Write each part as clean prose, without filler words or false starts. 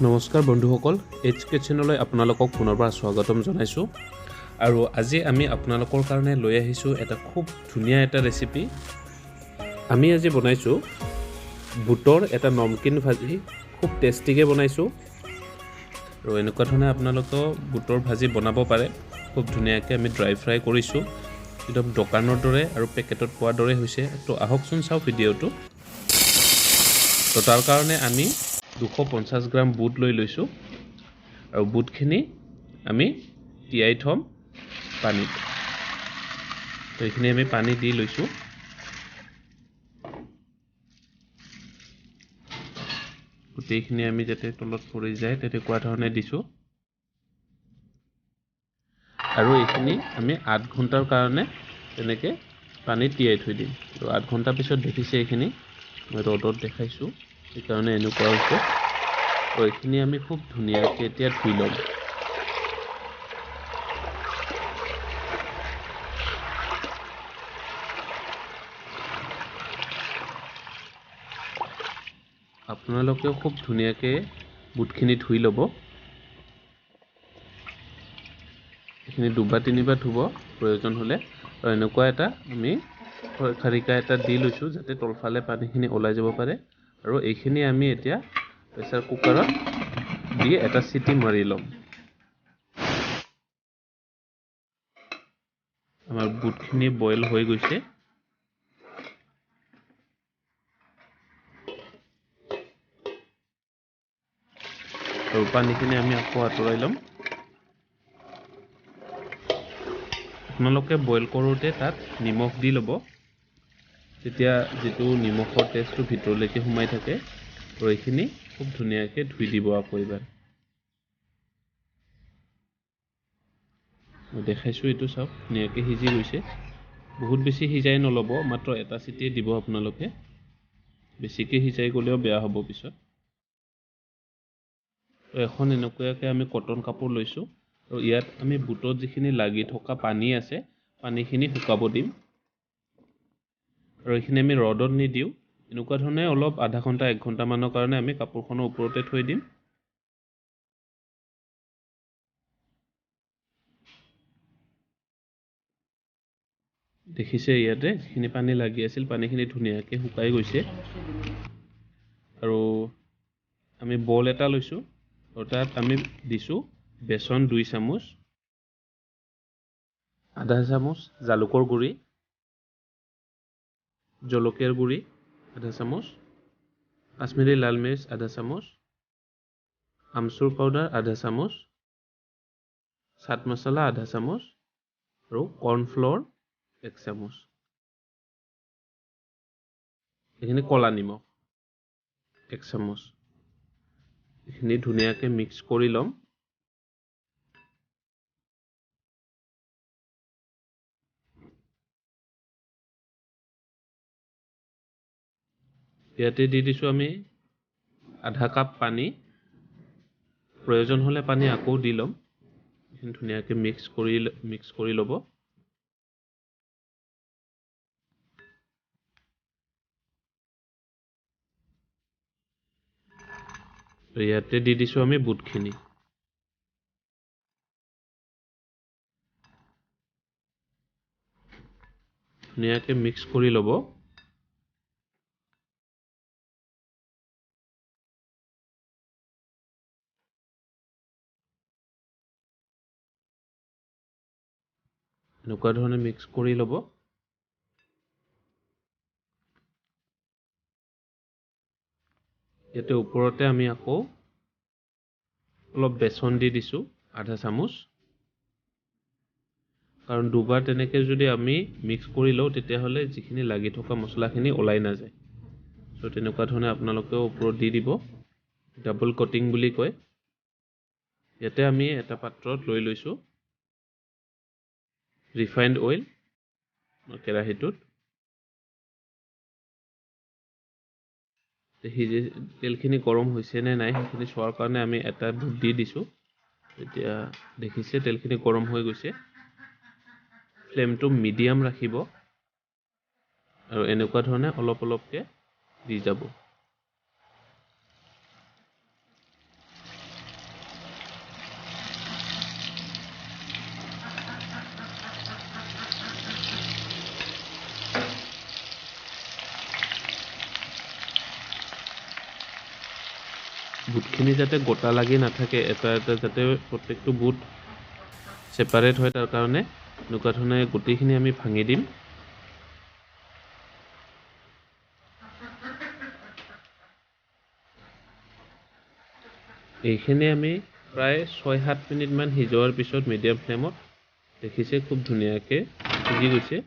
নমস্কাৰ বন্ধুসকল, HK চেনেললৈ আপোনালোকক পুনৰবাৰ স্বাগতম জনাইছোঁ। আৰু আজি আমি আপোনালোকৰ কাৰণে লৈ আহিছোঁ এটা খুব ধুনীয়া এটা ৰেচিপি। আমি আজি বনাইছোঁ বুটৰ এটা নমকিন ভাজি, খুব টেষ্টিকৈ বনাইছোঁ। আৰু এনেকুৱা ধৰণে আপোনালোকেও বুটৰ ভাজি বনাব পাৰে। খুব ধুনীয়াকৈ আমি ড্ৰাই ফ্ৰাই কৰিছোঁ, একদম দোকানৰ দৰে আৰু পেকেটত পোৱাৰ দৰে হৈছে। তো আহকচোন চাওঁ ভিডিঅ'টো। তো তাৰ কাৰণে আমি 250 গ্ৰাম বুট লৈ লৈছোঁ আৰু বুটখিনি আমি তিয়াই থ'ম পানীত। তো এইখিনি আমি পানী দি লৈছোঁ। গোটেইখিনি আমি যাতে তলত পৰি যায় তেনেকুৱা ধৰণে দিছোঁ। আৰু এইখিনি আমি 8 ঘণ্টাৰ কাৰণে তেনেকৈ পানীত তিয়াই থৈ দিম। তো 8 ঘণ্টা পিছত দেখিছে এইখিনি মই ৰ'দত দেখাইছোঁ, সেইকাৰণে এনেকুৱা হৈছে। তো এইখিনি আমি খুব ধুনীয়াকৈ এতিয়া ধুই ল'ম। আপোনালোকেও খুব ধুনীয়াকৈ বুটখিনি ধুই ল'ব। এইখিনি 2 বা 3 বাৰ ধুব প্ৰয়োজন হ'লে। আৰু এনেকুৱা এটা আমি খাৰিকা এটা দি লৈছোঁ যাতে তলফালে পানীখিনি ওলাই যাব পাৰে। আৰু এইখিনি আমি এতিয়া প্ৰেছাৰ কুকাৰত দি এটা চিটি মাৰি ল'ম। আমাৰ বুটখিনি বইল হৈ গৈছে। আৰু পানীখিনি আমি আকৌ আঁতৰাই ল'ম। আপোনালোকে বইল কৰোঁতে তাত নিমখ দি ল'ব, তেতিয়া যিটো নিমখৰ টেষ্টটো ভিতৰলৈকে সোমাই থাকে। আৰু এইখিনি খুব ধুনীয়াকৈ ধুই দিব আকৌ এবাৰ। মই দেখাইছোঁ, এইটো চাওক ধুনীয়াকৈ সিজি গৈছে। বহুত বেছি সিজাই নল'ব, মাত্ৰ এটা চিটিয়ে দিব আপোনালোকে। বেছিকৈ সিজাই গ'লেও বেয়া হ'ব পিছত। এখন এনেকুৱাকৈ আমি কটন কাপোৰ লৈছোঁ আৰু ইয়াত আমি বুটত যিখিনি লাগি থকা পানী আছে পানীখিনি শুকাব দিম। আৰু এইখিনি আমি ৰ'দত নিদিওঁ, এনেকুৱা ধৰণে অলপ আধা ঘণ্টা 1 ঘণ্টামানৰ কাৰণে আমি কাপোৰখনৰ ওপৰতে থৈ দিম। দেখিছে ইয়াতে যিখিনি পানী লাগি আছিল পানীখিনি ধুনীয়াকৈ শুকাই গৈছে। আৰু আমি বল এটা লৈছোঁ আৰু তাত আমি দিছোঁ বেচন 2 চামুচ, আধা চামুচ জালুকৰ গুড়ি, জলকীয়াৰ গুড়ি আধা চামুচ, কাশ্মীৰী লাল মিৰ্চ আধা চামুচ, আমচুৰ পাউডাৰ আধা চামুচ, চাট মছলা আধা চামুচ আৰু কৰ্ণফ্ল'ৰ 1 চামুচ। এইখিনি ক'লা নিমখ 1 চামুচ। এইখিনি ধুনীয়াকৈ মিক্স কৰি ল'ম। ইয়াতে দি দিছোঁ আমি আধা কাপ পানী। প্ৰয়োজন হ'লে পানী আকৌ দি ল'ম। এইখিনি ধুনীয়াকৈ মিক্স কৰি ল'ব। ইয়াতে দি দিছোঁ আমি বুটখিনি। ধুনীয়াকৈ মিক্স কৰি ল'ব। এনেকুৱা ধৰণে মিক্স কৰি ল'ব। ইয়াতে ওপৰতে আমি আকৌ অলপ বেচন দি দিছোঁ আধা চামুচ। কাৰণ দুবাৰ তেনেকৈ যদি আমি মিক্স কৰি লওঁ তেতিয়াহ'লে যিখিনি লাগি থকা মছলাখিনি ওলাই নাযায়। চ' তেনেকুৱা ধৰণে আপোনালোকেও ওপৰত দি দিব। ডাবল কটিং বুলি কয়। ইয়াতে আমি এটা পাত্ৰত লৈ লৈছোঁ ৰিফাইণ্ড অইল কেৰাহীটোত। তেলখিনি গৰম হৈছে নে নাই সেইখিনি চোৱাৰ কাৰণে আমি এটা বুট দি দিছোঁ। এতিয়া দেখিছে তেলখিনি গৰম হৈ গৈছে। ফ্লেমটো মিডিয়াম ৰাখিব আৰু এনেকুৱা ধৰণে অলপকৈ দি যাব। বুটখিনি যাতে গোটা লাগি নাথাকে, এটা এটা যাতে প্ৰত্যেকটো বুট ছেপাৰেট হয়, তাৰ কাৰণে এনেকুৱা ধৰণে গোটেইখিনি আমি ভাঙি দিম। এইখিনি আমি প্ৰায় 6-7 মিনিটমান সিজোৱাৰ পিছত মিডিয়াম ফ্লেমত দেখিছে খুব ধুনীয়াকৈ সিজি গৈছে।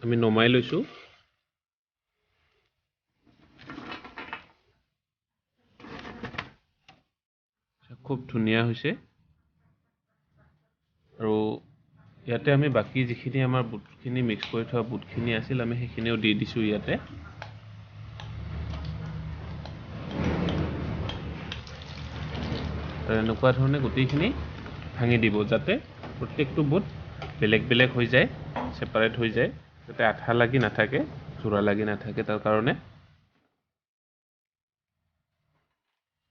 আমি নমাই লৈছোঁ। খুব ধুনীয়া হৈছে। আৰু ইয়াতে আমি বাকী যিখিনি আমাৰ বুটখিনি মিক্স কৰি থোৱা বুটখিনি আছিল, আমি সেইখিনিও দি দিছোঁ ইয়াতে। আৰু এনেকুৱা ধৰণে গোটেইখিনি ভাঙি দিব, যাতে প্ৰত্যেকটো বুট বেলেগ বেলেগ হৈ যায়, ছেপাৰেট হৈ যায়, যাতে আঠা লাগি নাথাকে, যোৰা লাগি নাথাকে, তাৰ কাৰণে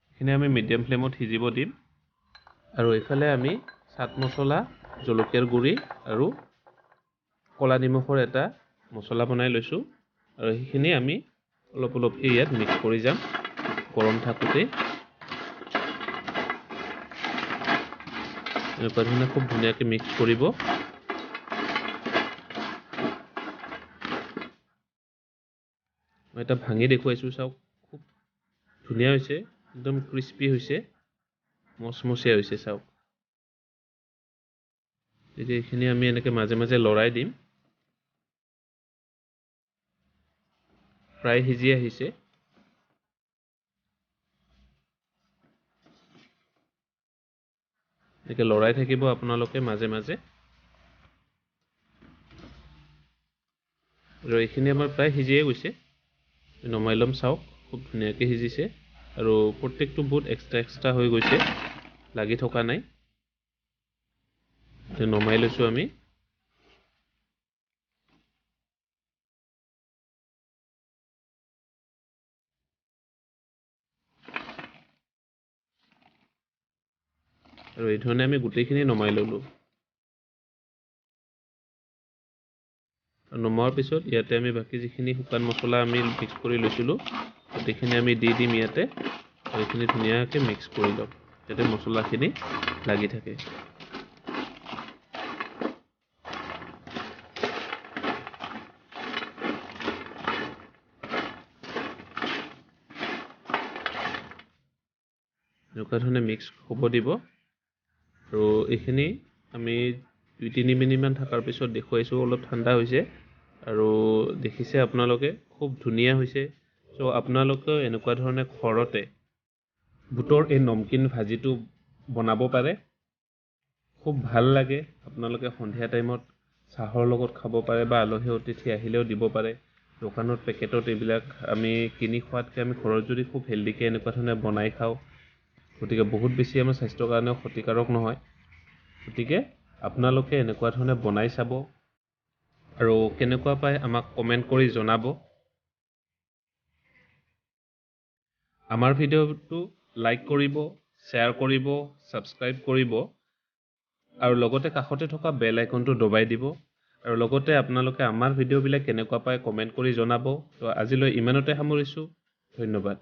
এইখিনি আমি মিডিয়াম ফ্লেমত সিজিব দিম। আৰু এইফালে আমি চাট মছলা, জলকীয়াৰ গুড়ি আৰু ক'লা নিমখৰ এটা মছলা বনাই লৈছোঁ, আৰু সেইখিনি আমি অলপ অলপকৈ ইয়াত মিক্স কৰি যাম গৰম থাকোঁতেই। এনেকুৱা ধৰণে খুব ধুনীয়াকৈ মিক্স কৰিব। মই এটা ভাঙি দেখুৱাইছোঁ, চাওক খুব ধুনীয়া হৈছে, একদম ক্ৰিস্পি হৈছে, মচমচীয়া হৈছে, চাওক। এতিয়া এইখিনি আমি এনেকৈ মাজে মাজে লৰাই দিম। প্ৰায় সিজি আহিছে। এনেকৈ লৰাই থাকিব আপোনালোকে মাজে মাজে। আৰু এইখিনি আমাৰ প্ৰায় সিজিয়ে গৈছে। নমাই ল'ম, চাওক খুব ধুনীয়াকৈ সিজিছে, আৰু প্ৰত্যেকটো বুট এক্সট্ৰা এক্সট্ৰা হৈ গৈছে, লাগি থকা নাই। নমাই লৈছোঁ আমি। আৰু এই ধৰণে আমি গোটেইখিনি নমাই ল'লোঁ। নমোৱাৰ পিছত ইয়াতে আমি বাকী যিখিনি শুকান মছলা আমি মিক্স কৰি লৈছিলোঁ, গোটেইখিনি আমি দি দিম ইয়াতে। আৰু এইখিনি ধুনীয়াকৈ মিক্স কৰি ল'ম, যাতে মছলাখিনি লাগি থাকে। এনেকুৱা ধৰণে মিক্স হ'ব দিব। আৰু এইখিনি আমি 2-3 মিনিটমান থকাৰ পিছত দেখুৱাইছোঁ, অলপ ঠাণ্ডা হৈছে, আৰু দেখিছে আপোনালোকে খুব ধুনীয়া হৈছে। চ' আপোনালোকেও এনেকুৱা ধৰণে ঘৰতে বুটৰ এই নমকিন ভাজিটো বনাব পাৰে। খুব ভাল লাগে। আপোনালোকে সন্ধিয়া টাইমত চাহৰ লগত খাব পাৰে, বা আলহী অতিথি আহিলেও দিব পাৰে। দোকানত পেকেটত এইবিলাক আমি কিনি খোৱাতকৈ আমি ঘৰত যদি খুব হেল্ডিকৈ এনেকুৱা ধৰণে বনাই খাওঁ, গতিকে বহুত বেছি আমাৰ স্বাস্থ্যৰ কাৰণেও ক্ষতিকাৰক নহয়। গতিকে আপোনালোকে এনেকুৱা ধৰণে বনাই চাব, আৰু কেনেকুৱা পায় আমাক কমেণ্ট কৰি জনাব। আমাৰ ভিডিঅ'টো লাইক কৰিব, শ্বেয়াৰ কৰিব, ছাবস্ক্ৰাইব কৰিব, আৰু লগতে কাষতে থকা বেল আইকনটো দবাই দিব। আৰু লগতে আপোনালোকে আমাৰ ভিডিঅ'বিলাক কেনেকুৱা পায় কমেণ্ট কৰি জনাব। তো আজিলৈ ইমানতে সামৰিছোঁ। ধন্যবাদ।